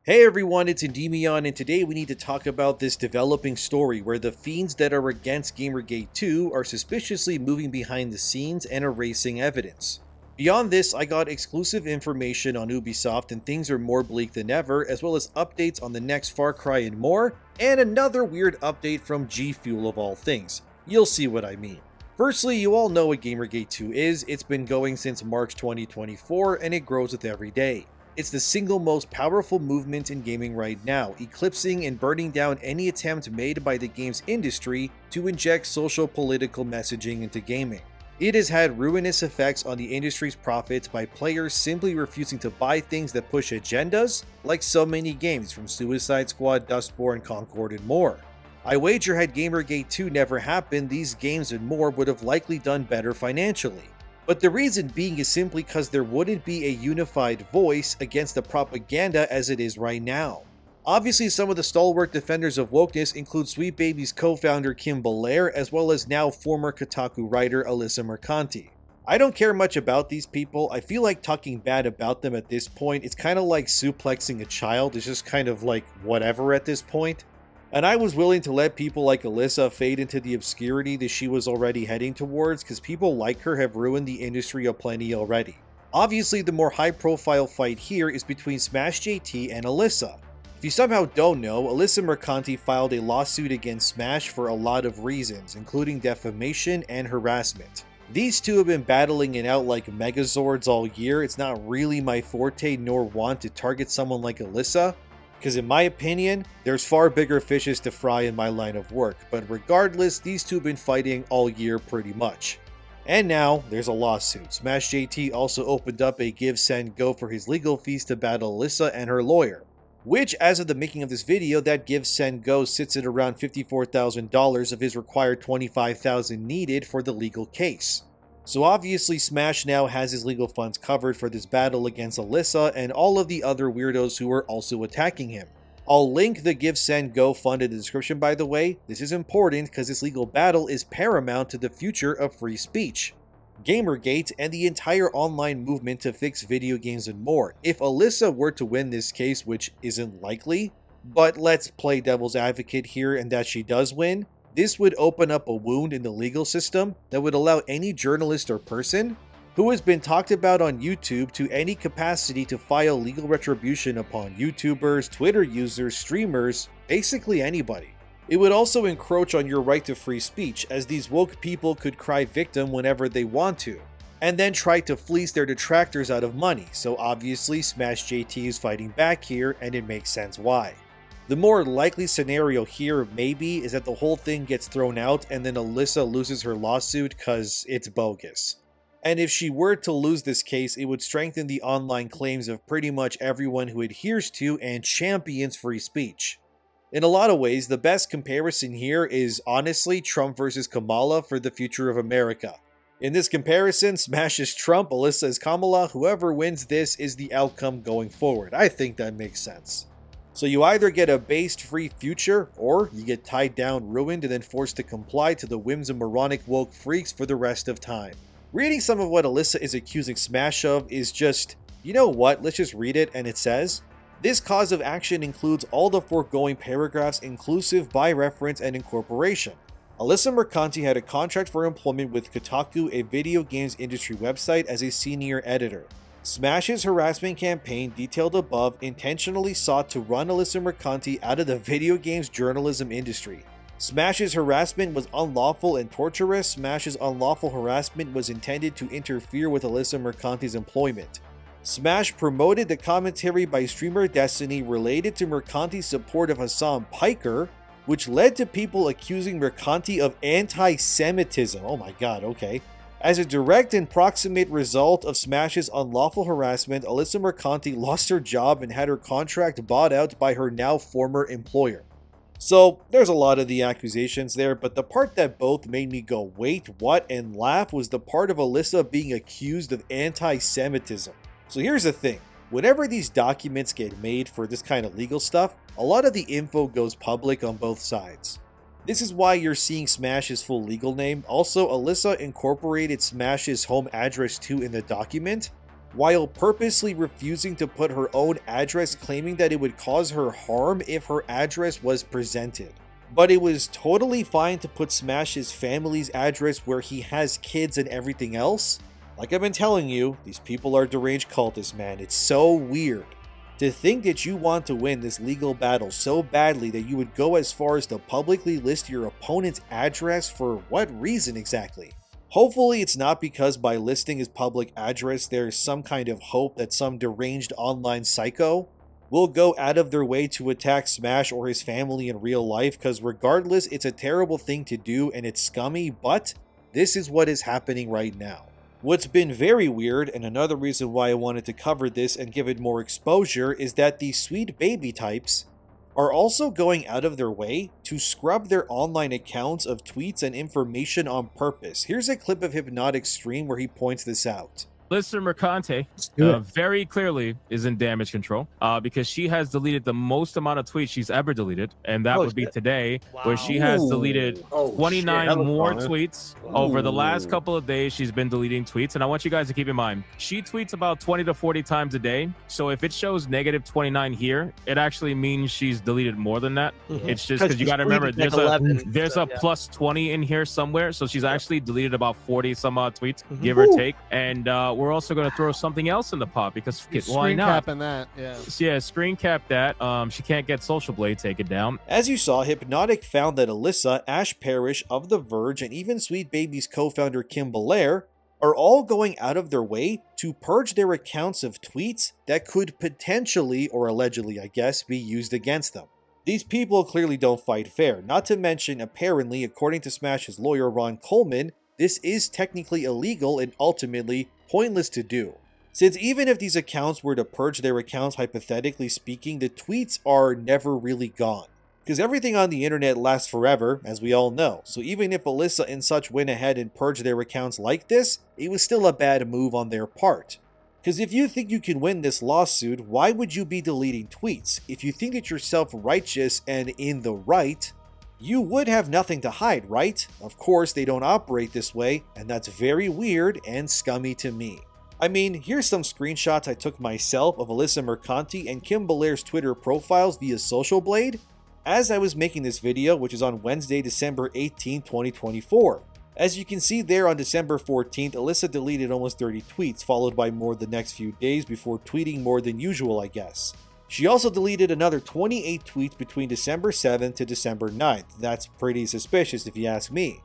Hey everyone, it's Endymion, and today we need to talk about this developing story where the fiends that are against Gamergate 2 are suspiciously moving behind the scenes and erasing evidence. Beyond this, I got exclusive information on Ubisoft and things are more bleak than ever, as well as updates on the next Far Cry and more, and another weird update from Gfuel of all things. You'll see what I mean. Firstly, you all know what Gamergate 2 is. It's been going since March 2024 and it grows with every day. It's the single most powerful movement in gaming right now, eclipsing and burning down any attempt made by the games industry to inject social political messaging into gaming. It has had ruinous effects on the industry's profits by players simply refusing to buy things that push agendas, like so many games from Suicide Squad, Dustborn, Concord, and more. I wager had Gamergate 2 never happened, these games and more would have likely done better financially. But the reason being is simply because there wouldn't be a unified voice against the propaganda as it is right now. Obviously, some of the stalwart defenders of wokeness include Sweet Baby's co-founder Kim Belair, as well as now former Kotaku writer Alyssa Mercanti. I don't care much about these people. I feel like talking bad about them at this point, it's kind of like suplexing a child. It's just kind of like whatever at this point. And I was willing to let people like Alyssa fade into the obscurity that she was already heading towards, because people like her have ruined the industry aplenty already. Obviously, the more high-profile fight here is between Smash JT and Alyssa. If you somehow don't know, Alyssa Mercanti filed a lawsuit against Smash for a lot of reasons, including defamation and harassment. These two have been battling it out like Megazords all year. It's not really my forte nor want to target someone like Alyssa, because in my opinion, there's far bigger fishes to fry in my line of work, but regardless, these two have been fighting all year pretty much. And now, there's a lawsuit. Smash JT also opened up a give, send, go for his legal fees to battle Alyssa and her lawyer, which, as of the making of this video, that give, send, go sits at around $54,000 of his required $25,000 needed for the legal case. So obviously Smash now has his legal funds covered for this battle against Alyssa and all of the other weirdos who are also attacking him. I'll link the Give Send Go fund in the description, by the way. This is important because this legal battle is paramount to the future of free speech, Gamergate, and the entire online movement to fix video games and more. If Alyssa were to win this case, which isn't likely, but let's play devil's advocate here and that she does win, this would open up a wound in the legal system that would allow any journalist or person who has been talked about on YouTube to any capacity to file legal retribution upon YouTubers, Twitter users, streamers, basically anybody. It would also encroach on your right to free speech, as these woke people could cry victim whenever they want to, and then try to fleece their detractors out of money, so obviously Smash JT is fighting back here, and it makes sense why. The more likely scenario here, maybe, is that the whole thing gets thrown out and then Alyssa loses her lawsuit because it's bogus. And if she were to lose this case, it would strengthen the online claims of pretty much everyone who adheres to and champions free speech. In a lot of ways, the best comparison here is honestly Trump versus Kamala for the future of America. In this comparison, Smash is Trump, Alyssa is Kamala. Whoever wins this is the outcome going forward. I think that makes sense. So you either get a based free future, or you get tied down, ruined, and then forced to comply to the whims of moronic woke freaks for the rest of time. Reading some of what Alyssa is accusing Smash of is just, you know what, let's just read it, and it says, "This cause of action includes all the foregoing paragraphs inclusive by reference and incorporation. Alyssa Mercanti had a contract for employment with Kotaku, a video games industry website, as a senior editor. Smash's harassment campaign, detailed above, intentionally sought to run Alyssa Mercanti out of the video games journalism industry. Smash's harassment was unlawful and torturous. Smash's unlawful harassment was intended to interfere with Alyssa Mercanti's employment. Smash promoted the commentary by streamer Destiny related to Mercanti's support of Hassan Piker, which led to people accusing Mercanti of anti-Semitism." Oh my god, okay. "As a direct and proximate result of Smash's unlawful harassment, Alyssa Mercanti lost her job and had her contract bought out by her now former employer." So there's a lot of the accusations there, but the part that both made me go wait, what, and laugh was the part of Alyssa being accused of anti-Semitism. So here's the thing, whenever these documents get made for this kind of legal stuff, a lot of the info goes public on both sides. This is why you're seeing Smash's full legal name. Also, Alyssa incorporated Smash's home address too in the document, while purposely refusing to put her own address, claiming that it would cause her harm if her address was presented. But it was totally fine to put Smash's family's address where he has kids and everything else. Like I've been telling you, these people are deranged cultists, man. It's so weird. To think that you want to win this legal battle so badly that you would go as far as to publicly list your opponent's address for what reason exactly? Hopefully it's not because by listing his public address there's some kind of hope that some deranged online psycho will go out of their way to attack Smash or his family in real life, because regardless, it's a terrible thing to do and it's scummy, but this is what is happening right now. What's been very weird, and another reason why I wanted to cover this and give it more exposure, is that these sweet baby types are also going out of their way to scrub their online accounts of tweets and information on purpose. Here's a clip of Hypnotic's stream where he points this out. Lister Mercante very clearly is in damage control because she has deleted the most amount of tweets she's ever deleted, and that would be today, where she has deleted 29 more tweets. Over the last couple of days, she's been deleting tweets, and I want you guys to keep in mind, she tweets about 20 to 40 times a day, so if it shows negative 29 here, it actually means she's deleted more than that. It's just because you got to remember, there's a plus 20 in here somewhere, so she's actually deleted about 40 some odd tweets, give or take, and we're also going to throw something else in the pot because why not? Screen capping that, yeah, screen cap that. She can't get Social Blade taken down. As you saw, Hypnotic found that Alyssa, Ash Parrish of The Verge, and even Sweet Baby's co-founder Kim Belair are all going out of their way to purge their accounts of tweets that could potentially, or allegedly I guess, be used against them. These people clearly don't fight fair, not to mention, apparently, according to Smash's lawyer Ron Coleman, this is technically illegal and ultimately pointless to do. Since even if these accounts were to purge their accounts, hypothetically speaking, the tweets are never really gone. Because everything on the internet lasts forever, as we all know, so even if Alyssa and such went ahead and purged their accounts like this, it was still a bad move on their part. Because if you think you can win this lawsuit, why would you be deleting tweets? If you think that you're self-righteous and in the right, you would have nothing to hide, right? Of course, they don't operate this way, and that's very weird and scummy to me. I mean, here's some screenshots I took myself of Alyssa Mercante and Kim Belair's Twitter profiles via Social Blade as I was making this video, which is on Wednesday, December 18, 2024. As you can see there, on December 14th, Alyssa deleted almost 30 tweets, followed by more the next few days before tweeting more than usual, I guess. She also deleted another 28 tweets between December 7th to December 9th. That's pretty suspicious if you ask me.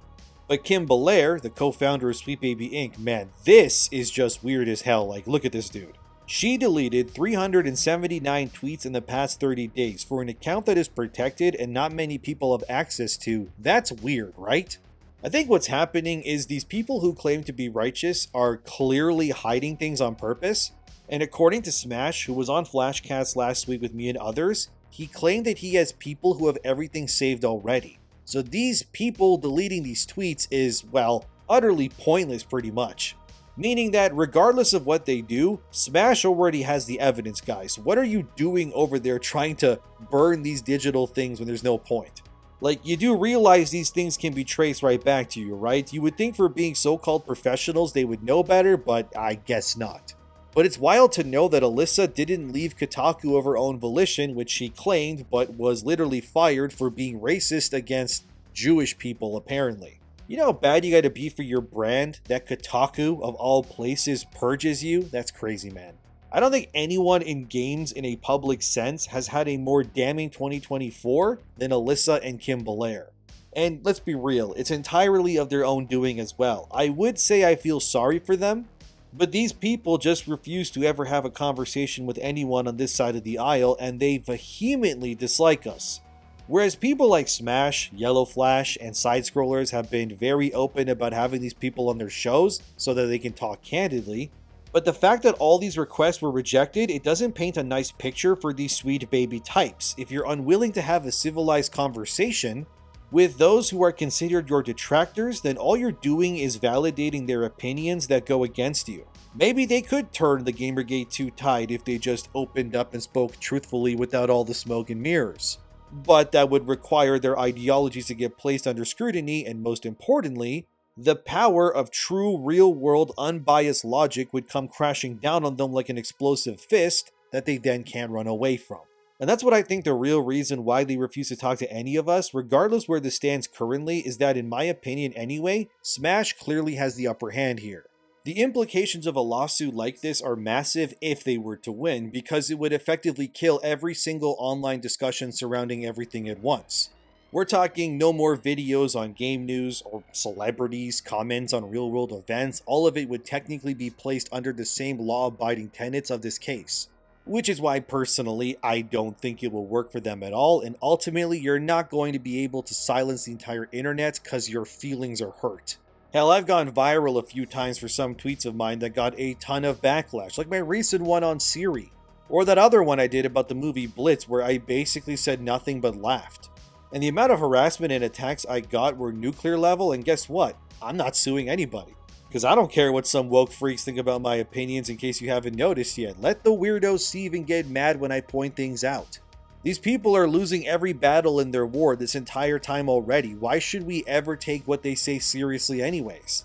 But Kim Belair, the co-founder of Sweet Baby Inc., man, this is just weird as hell. Like, look at this dude. She deleted 379 tweets in the past 30 days for an account that is protected and not many people have access to. That's weird, right? I think what's happening is these people who claim to be righteous are clearly hiding things on purpose. And according to Smash, who was on Flashcast last week with me and others, he claimed that he has people who have everything saved already. So these people deleting these tweets is, well, utterly pointless pretty much. Meaning that regardless of what they do, Smash already has the evidence, guys. What are you doing over there trying to burn these digital things when there's no point? Like, you do realize these things can be traced right back to you, right? You would think for being so-called professionals they would know better, but I guess not. But it's wild to know that Alyssa didn't leave Kotaku of her own volition, which she claimed, but was literally fired for being racist against Jewish people, apparently. You know how bad you gotta be for your brand that Kotaku, of all places, purges you? That's crazy, man. I don't think anyone in games in a public sense has had a more damning 2024 than Alyssa and Kim Belair. And let's be real, it's entirely of their own doing as well. I would say I feel sorry for them, but these people just refuse to ever have a conversation with anyone on this side of the aisle, and they vehemently dislike us. Whereas people like Smash, Yellow Flash, and side-scrollers have been very open about having these people on their shows so that they can talk candidly. But the fact that all these requests were rejected, it doesn't paint a nice picture for these sweet baby types. If you're unwilling to have a civilized conversation with those who are considered your detractors, then all you're doing is validating their opinions that go against you. Maybe they could turn the Gamergate 2 tide if they just opened up and spoke truthfully without all the smoke and mirrors. But that would require their ideologies to get placed under scrutiny, and most importantly, the power of true real-world unbiased logic would come crashing down on them like an explosive fist that they then can't run away from. And that's what I think the real reason why they refuse to talk to any of us, regardless where this stands currently, is that in my opinion anyway, Smash clearly has the upper hand here. The implications of a lawsuit like this are massive if they were to win, because it would effectively kill every single online discussion surrounding everything at once. We're talking no more videos on game news or celebrities, comments on real-world events. All of it would technically be placed under the same law-abiding tenets of this case. Which is why, personally, I don't think it will work for them at all, and ultimately, you're not going to be able to silence the entire internet because your feelings are hurt. Hell, I've gone viral a few times for some tweets of mine that got a ton of backlash, like my recent one on Siri, or that other one I did about the movie Blitz where I basically said nothing but laughed. And the amount of harassment and attacks I got were nuclear level, and guess what? I'm not suing anybody. Because I don't care what some woke freaks think about my opinions, in case you haven't noticed yet. Let the weirdos see and get mad when I point things out. These people are losing every battle in their war this entire time already. Why should we ever take what they say seriously anyways?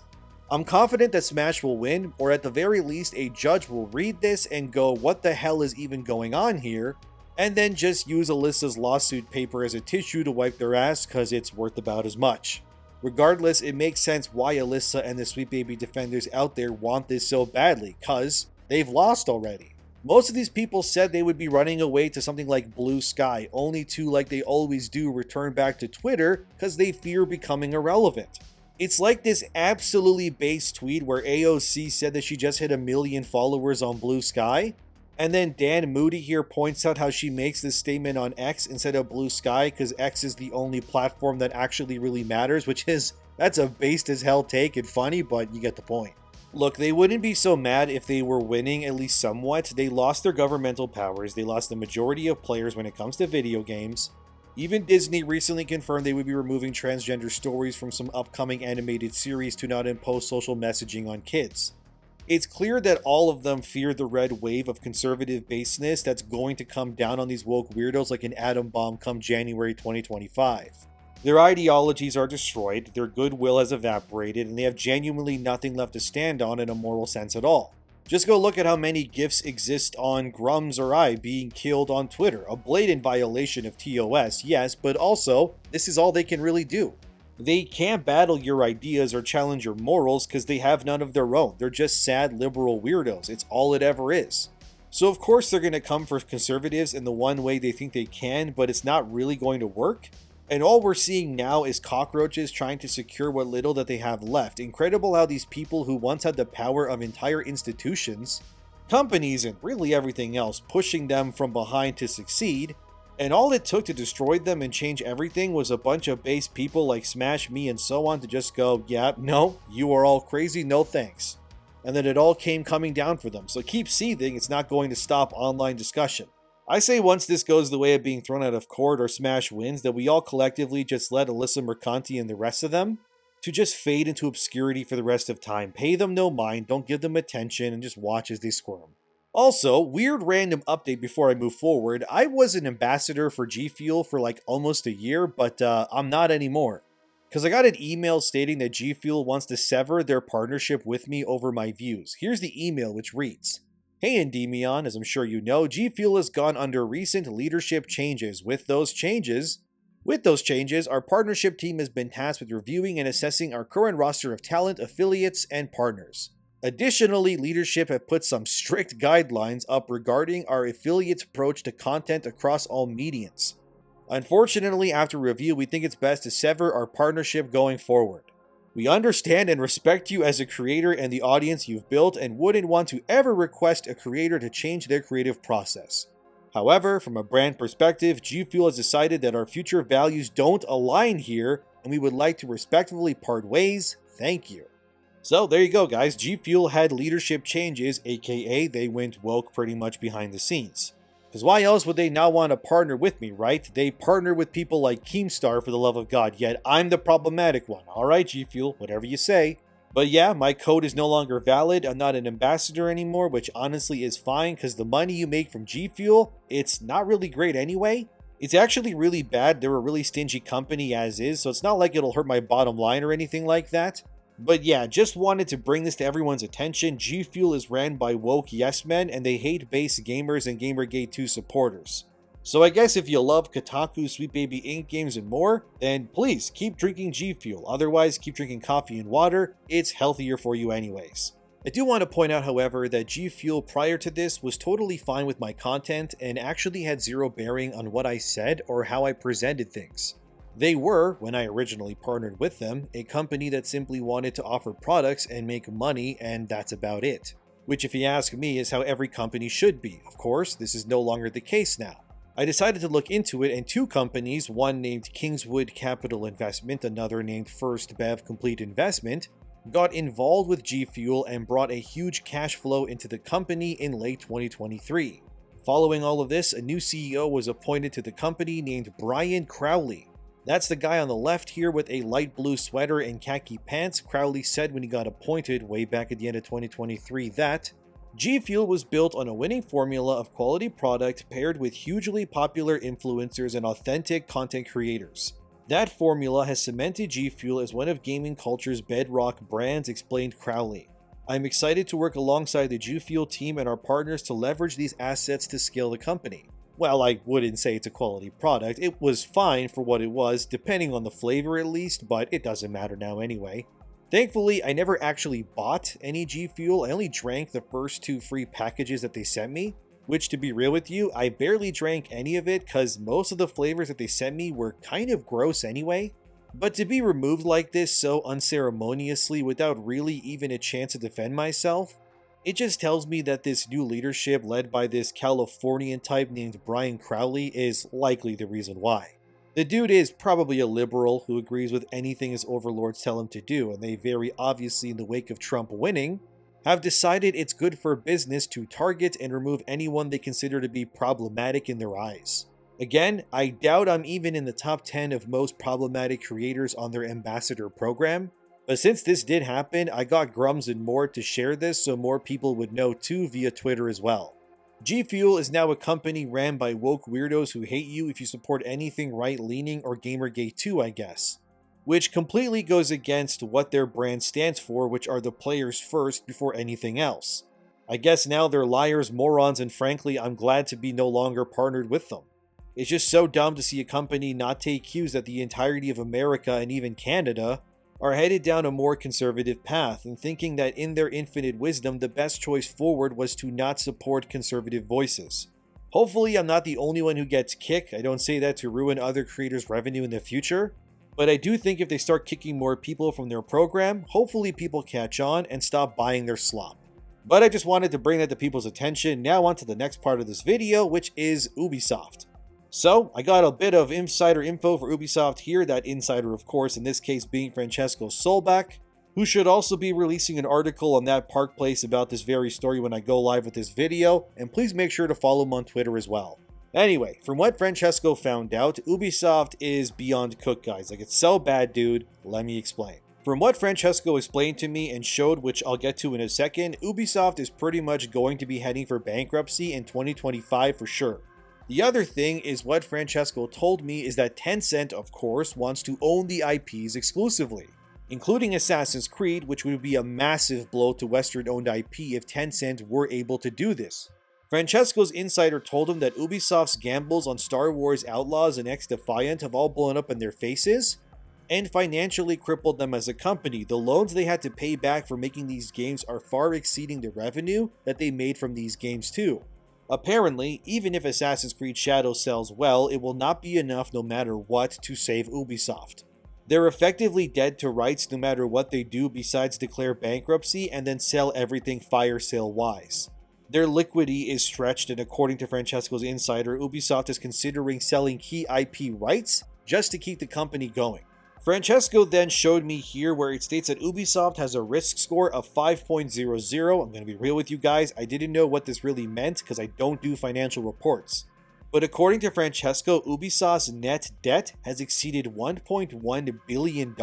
I'm confident that Smash will win, or at the very least a judge will read this and go, what the hell is even going on here? And then just use Alyssa's lawsuit paper as a tissue to wipe their ass because it's worth about as much. Regardless, it makes sense why Alyssa and the Sweet Baby defenders out there want this so badly, cause they've lost already. Most of these people said they would be running away to something like Blue Sky, only to, like they always do, return back to Twitter because they fear becoming irrelevant. It's like this absolutely base tweet where AOC said that she just hit 1 million followers on Blue Sky, and then Dan Moody here points out how she makes this statement on X instead of Blue Sky because X is the only platform that actually really matters, that's a based as hell take and funny, but you get the point. Look, they wouldn't be so mad if they were winning, at least somewhat. They lost their governmental powers, they lost the majority of players when it comes to video games. Even Disney recently confirmed they would be removing transgender stories from some upcoming animated series to not impose social messaging on kids. It's clear that all of them fear the red wave of conservative baseness that's going to come down on these woke weirdos like an atom bomb come January 2025. Their ideologies are destroyed, their goodwill has evaporated, and they have genuinely nothing left to stand on in a moral sense at all. Just go look at how many GIFs exist on Grums or I being killed on Twitter, a blatant violation of TOS, yes, but also, this is all they can really do. They can't battle your ideas or challenge your morals because they have none of their own. They're just sad liberal weirdos. It's all it ever is. So of course they're going to come for conservatives in the one way they think they can, but it's not really going to work. And all we're seeing now is cockroaches trying to secure what little that they have left. Incredible how these people who once had the power of entire institutions, companies, and really everything else, pushing them from behind to succeed, and all it took to destroy them and change everything was a bunch of base people like Smash, me, and so on to just go, yeah, no, you are all crazy, no thanks. And then it all came coming down for them. So keep seething, it's not going to stop online discussion. I say once this goes the way of being thrown out of court or Smash wins, that we all collectively just let Alyssa Mercanti and the rest of them to just fade into obscurity for the rest of time. Pay them no mind, don't give them attention, and just watch as they squirm. Also, weird random update before I move forward, I was an ambassador for Gfuel for like almost a year, but I'm not anymore. Because I got an email stating that Gfuel wants to sever their partnership with me over my views. Here's the email, which reads, "Hey Endymion, as I'm sure you know, Gfuel has gone under recent leadership changes. With those changes, our partnership team has been tasked with reviewing and assessing our current roster of talent, affiliates, and partners. Additionally, leadership have put some strict guidelines up regarding our affiliates' approach to content across all mediums. Unfortunately, after review, we think it's best to sever our partnership going forward. We understand and respect you as a creator and the audience you've built and wouldn't want to ever request a creator to change their creative process. However, from a brand perspective, Gfuel has decided that our future values don't align here and we would like to respectfully part ways. Thank you." So there you go, guys. Gfuel had leadership changes, aka they went woke pretty much behind the scenes. Because why else would they not want to partner with me, right? They partner with people like Keemstar, for the love of God, yet I'm the problematic one. Alright, Gfuel, whatever you say. But yeah, my code is no longer valid. I'm not an ambassador anymore, which honestly is fine because the money you make from Gfuel, it's not really great anyway. It's actually really bad. They're a really stingy company as is, so it's not like it'll hurt my bottom line or anything like that. But yeah, just wanted to bring this to everyone's attention. Gfuel is ran by woke yes men, and they hate base gamers and Gamergate 2 supporters. So I guess if you love Kotaku, Sweet Baby Inc. games and more, then please keep drinking Gfuel. Otherwise, keep drinking coffee and water. It's healthier for you anyways. I do want to point out, however, that Gfuel prior to this was totally fine with my content and actually had zero bearing on what I said or how I presented things. They were, when I originally partnered with them, a company that simply wanted to offer products and make money, and that's about it. Which, if you ask me, is how every company should be. Of course, this is no longer the case now. I decided to look into it, and two companies, one named Kingswood Capital Investment, another named First Bev Complete Investment, got involved with Gfuel and brought a huge cash flow into the company in late 2023. Following all of this, a new CEO was appointed to the company named Brian Crowley. That's the guy on the left here with a light blue sweater and khaki pants. Crowley said when he got appointed way back at the end of 2023 that Gfuel was built on a winning formula of quality product paired with hugely popular influencers and authentic content creators. That formula has cemented Gfuel as one of gaming culture's bedrock brands, explained Crowley. I'm excited to work alongside the Gfuel team and our partners to leverage these assets to scale the company. Well, I wouldn't say it's a quality product. It was fine for what it was, depending on the flavor at least, but it doesn't matter now anyway. Thankfully, I never actually bought any Gfuel. I only drank the first 2 free packages that they sent me, which, to be real with you, I barely drank any of it because most of the flavors that they sent me were kind of gross anyway. But to be removed like this so unceremoniously without really even a chance to defend myself, it just tells me that this new leadership led by this Californian type named Brian Crowley is likely the reason why. The dude is probably a liberal who agrees with anything his overlords tell him to do, and they very obviously, in the wake of Trump winning, have decided it's good for business to target and remove anyone they consider to be problematic in their eyes. Again, I doubt I'm even in the top 10 of most problematic creators on their ambassador program, but since this did happen, I got Grums and more to share this so more people would know too via Twitter as well. Gfuel is now a company ran by woke weirdos who hate you if you support anything right-leaning or Gamergate 2, I guess. Which completely goes against what their brand stands for, which are the players first before anything else. I guess now they're liars, morons, and frankly, I'm glad to be no longer partnered with them. It's just so dumb to see a company not take cues that the entirety of America and even Canada are headed down a more conservative path and thinking that in their infinite wisdom the best choice forward was to not support conservative voices. Hopefully I'm not the only one who gets kicked. I don't say that to ruin other creators' revenue in the future, but I do think if they start kicking more people from their program, hopefully people catch on and stop buying their slop. But I just wanted to bring that to people's attention. Now on to the next part of this video, which is Ubisoft. So, I got a bit of insider info for Ubisoft here, that insider of course in this case being Francesco Solbach, who should also be releasing an article on that Park Place about this very story when I go live with this video, and please make sure to follow him on Twitter as well. Anyway, from what Francesco found out, Ubisoft is beyond cooked, guys. Like, it's so bad, dude. Let me explain. From what Francesco explained to me and showed, which I'll get to in a second, Ubisoft is pretty much going to be heading for bankruptcy in 2025 for sure. The other thing is what Francesco told me is that Tencent, of course, wants to own the IPs exclusively, including Assassin's Creed, which would be a massive blow to Western-owned IP if Tencent were able to do this. Francesco's insider told him that Ubisoft's gambles on Star Wars Outlaws and X-Defiant have all blown up in their faces and financially crippled them as a company. The loans they had to pay back for making these games are far exceeding the revenue that they made from these games too. Apparently, even if Assassin's Creed Shadows sells well, it will not be enough no matter what to save Ubisoft. They're effectively dead to rights no matter what they do besides declare bankruptcy and then sell everything fire sale wise. Their liquidity is stretched, and according to Francesco's insider, Ubisoft is considering selling key IP rights just to keep the company going. Francesco then showed me here where it states that Ubisoft has a risk score of 5.00. I'm going to be real with you guys, I didn't know what this really meant because I don't do financial reports. But according to Francesco, Ubisoft's net debt has exceeded $1.1 billion,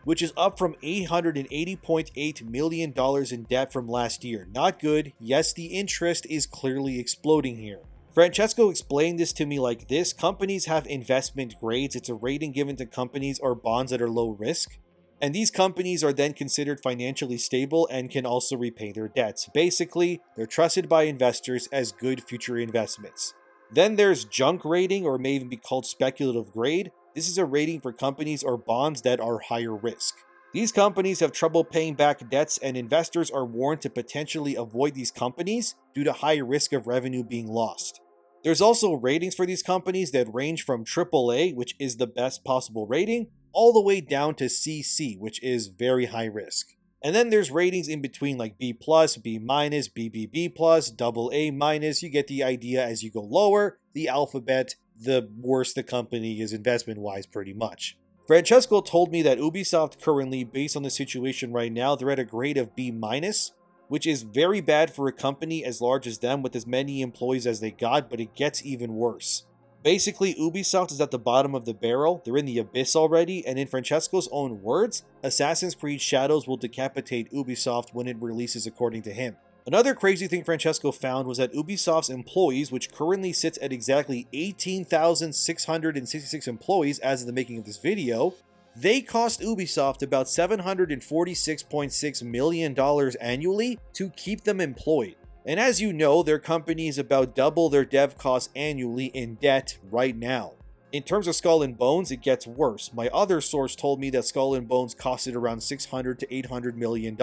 which is up from $880.8 million in debt from last year. Not good. Yes, the interest is clearly exploding here. Francesco explained this to me like this: companies have investment grades. It's a rating given to companies or bonds that are low risk. And these companies are then considered financially stable and can also repay their debts. Basically, they're trusted by investors as good future investments. Then there's junk rating, or may even be called speculative grade. This is a rating for companies or bonds that are higher risk. These companies have trouble paying back debts, and investors are warned to potentially avoid these companies due to high risk of revenue being lost. There's also ratings for these companies that range from AAA, which is the best possible rating, all the way down to CC, which is very high risk. And then there's ratings in between like B+, B-, BBB+, AA-. You get the idea. As you go lower the alphabet, the worse the company is investment-wise pretty much. Francesco told me that Ubisoft currently, based on the situation right now, they're at a grade of B-, which is very bad for a company as large as them with as many employees as they got, but it gets even worse. Basically, Ubisoft is at the bottom of the barrel, they're in the abyss already, and in Francesco's own words, Assassin's Creed Shadows will decapitate Ubisoft when it releases, according to him. Another crazy thing Francesco found was that Ubisoft's employees, which currently sits at exactly 18,666 employees as of the making of this video, they cost Ubisoft about $746.6 million annually to keep them employed. And as you know, their company is about double their dev costs annually in debt right now. In terms of Skull and Bones, it gets worse. My other source told me that Skull and Bones costed around $600 to $800 million.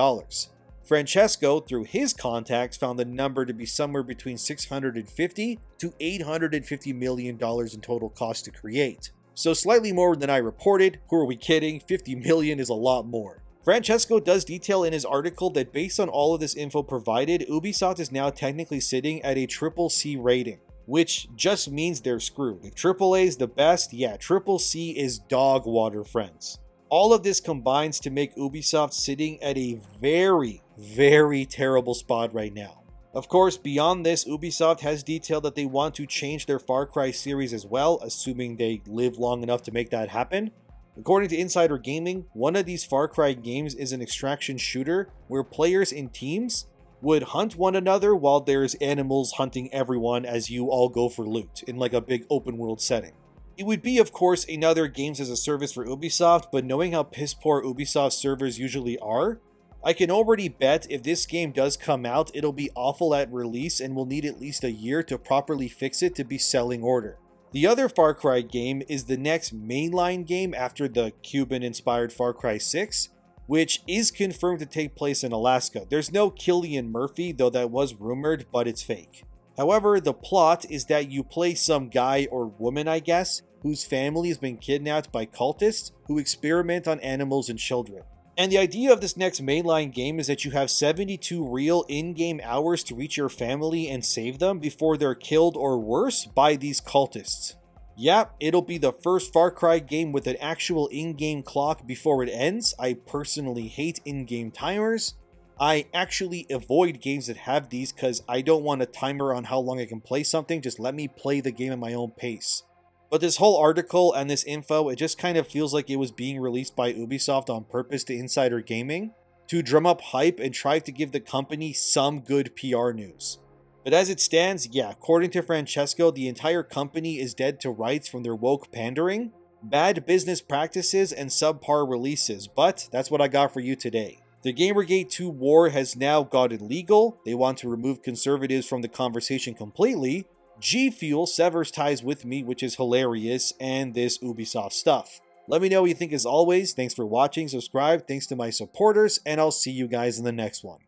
Francesco, through his contacts, found the number to be somewhere between $650 to $850 million in total cost to create. So slightly more than I reported. Who are we kidding? 50 million is a lot more. Francesco does detail in his article that based on all of this info provided, Ubisoft is now technically sitting at a CCC rating, which just means they're screwed. If AAA is the best, yeah, CCC is dog water, friends. All of this combines to make Ubisoft sitting at a very, very terrible spot right now. Of course, beyond this, Ubisoft has detailed that they want to change their Far Cry series as well, assuming they live long enough to make that happen. According to Insider Gaming, one of these Far Cry games is an extraction shooter where players in teams would hunt one another while there's animals hunting everyone as you all go for loot in like a big open world setting. It would be, of course, another games as a service for Ubisoft, but knowing how piss poor Ubisoft servers usually are, I can already bet if this game does come out, it'll be awful at release and will need at least a year to properly fix it to be selling order. The other Far Cry game is the next mainline game after the Cuban-inspired Far Cry 6, which is confirmed to take place in Alaska. There's no Cillian Murphy, though that was rumored, but it's fake. However, the plot is that you play some guy or woman, I guess, whose family has been kidnapped by cultists who experiment on animals and children. And the idea of this next mainline game is that you have 72 real in-game hours to reach your family and save them before they're killed or worse by these cultists. Yep, it'll be the first Far Cry game with an actual in-game clock before it ends. I personally hate in-game timers. I actually avoid games that have these because I don't want a timer on how long I can play something. Just let me play the game at my own pace. But this whole article and this info, it just kind of feels like it was being released by Ubisoft on purpose to Insider Gaming to drum up hype and try to give the company some good PR news. But as it stands, yeah, according to Francesco, the entire company is dead to rights from their woke pandering, bad business practices, and subpar releases. But that's what I got for you today. The Gamergate 2 war has now gotten legal. They want to remove conservatives from the conversation completely. Gfuel severs ties with me, which is hilarious, and this Ubisoft stuff. Let me know what you think as always. Thanks for watching, subscribe, thanks to my supporters, and I'll see you guys in the next one.